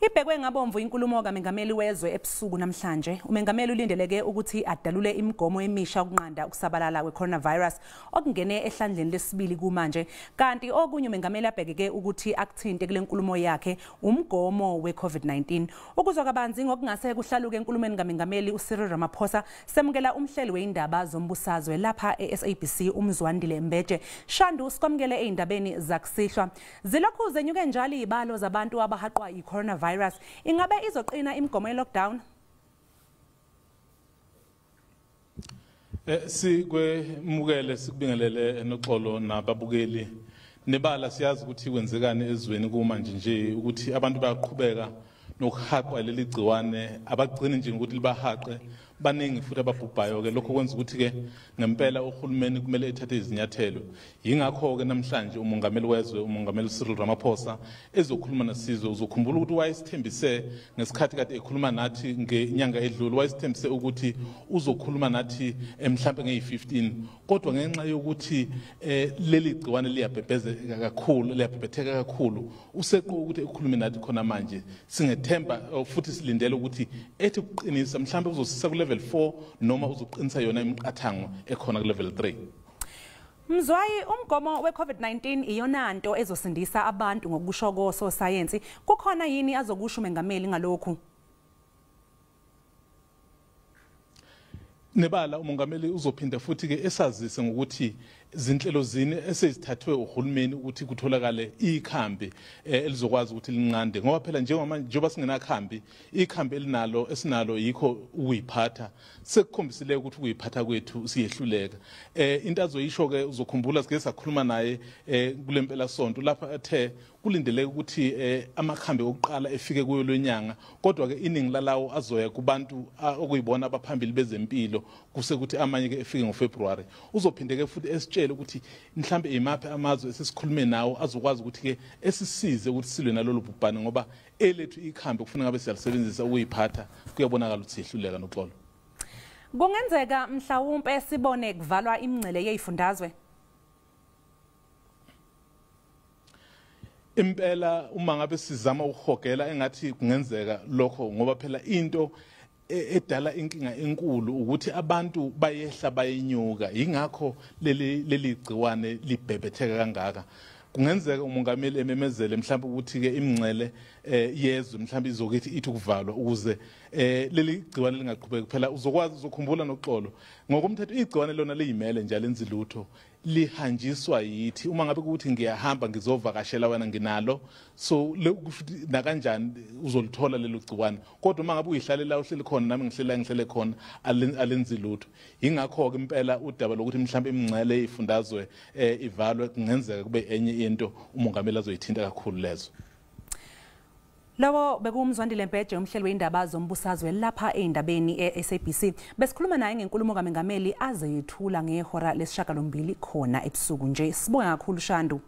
Ibhekwe ngabomvu inkulumo kamengameli wezwe ebusuku namhlanje. Umengameli ulindeleke ukuthi adalule imigomo emisha yokunqanda ukusabalala kwe-coronavirus okungene ehlandleni lesibili kumanje. Kanti okunye umengameli abhekeke ukuthi akuthinte kulenkulumo yakhe umgomo we-COVID-19. Ukuzwa kabanzi ngokungase kuhlaluke enkulumweni kamengameli uCyril Ramaphosa semukela umhleli weindaba zombusazwe lapha e-SABC umzwandile Shandu sikomkele eindabeni zakusihlwa. Zilokhu zenyuke njalo izibalo zabantu abahaqwa i-coronavirus. Ingabe izoqina imigomo ye-lockdown? Sikwemukele sikubingelele noxolo nababukeli. Nebala siyazi ukuthi kwenzekani ezweni kumanje nje ukuthi abantu bayaqhubeka nokuhaqwa leli gciwane abagcina nje ukuthi libahaqe baningi futhi ababhubhayo ke lokho kwenza ukuthi ke ngempela uhulumeni kumele ethathe izinyathelo. Yingakho ke namhlanje umongameli wezwe umongameli Cyril Ramaphosa ezokhuluma nasizwe uzokhumbula ukuthi wayesithembise ngesikhathi kade ekhuluma nathi ngenyanga edlule wayesithembise ukuthi uzokhuluma nathi mhlambe nge-15 kodwa ngenxa yokuthi leli gciwane liyabhebhezeka kakhulu useqo ukuthi ekhulume nathi khona manje singethemba futhi silindele ukuthi ethi kuqinisa mhlambe uzosisa level 4 noma uzoqinisa yona imiqathango ekhona ku level 3. Mzwayi, umgomo we-COVID-19 iyona nto ezosindisa abantu ngokusho kososayensi. Kukhona yini azokusho umengameli ngalokhu? Nebala umongameli uzophinda futhi ke esazise ngokuthi zinhlelo zini esezithathwe uhulumeni ukuthi kutholakale ikhambi elizokwazi ukuthi linqande ngoba phela njengoba singenakhambi ikhambi esinalo yikho ukuyiphatha sekukhombisile ukuthi ukuyiphatha kwethu siyehluleka. Into azoyisho ke uzokhumbula sike sakhuluma naye kulempela sonto lapha ethe kulindeleke ukuthi amakhambi okuqala efike kuyo lonyanga kodwa ke iningi lalawo azoya kubantu okuyibona abaphambili bezempilo kusekuthi amanye ke efike ngoFebruary. Uzophindeke futhi esitshela ukuthi mhlambe imaphi amazwe esisikhulume nawo azokwazi ukuthi ke esisize ukuthi silwe nalolu bhubhane ngoba elethu ikhambi kufanele ngabe siyalisebenzisa ukuyiphatha kuyabonakala ukuthi sihluleka noxolo. Kungenzeka mhlawumbe sibone kuvalwa imingcele yezifundazwe. Impela uma ngabe sizama ukuhogela engathi kungenzeka lokho ngoba phela into edala inkinga enkulu ukuthi abantu bayehla bayenyuka ingakho leli gciwane libhebhetheka kangaka. Kungenzeka umongameli ememezele mhlawumbe ukuthi ke imingcele yezwe mhlawumbe izokuthi ithi kuvalwa ukuze leli gciwane lingaqhubeki phela uzokhumbula noxolo ngokomthetho igciwane lona liyimele njalo enzilutho lihanjiswa yithi uma ngabe ukuthi ngiyahamba ngizovakashela wena nginalo so na kanjani uzolithola lelo gciwane kodwa uma ngabe uyihlalela uhleli khona nami ngihlele khona alenzilutho. Ingakho ke impela udaba lokuthi mhlawumbe imingcele yezifundazwe ivalwe kungenzeka kube enye into umongameli azoyithinta kakhulu lezo. Lawo bekumzwandile umhleli weindaba zombusazwe lapha eindabeni e-SABC. Besikhuluma naye ngenkulumo kamengameli azeyethula ngehora lesishiyagalombili khona ebusuku nje. Sibonga kakhulu Shandu.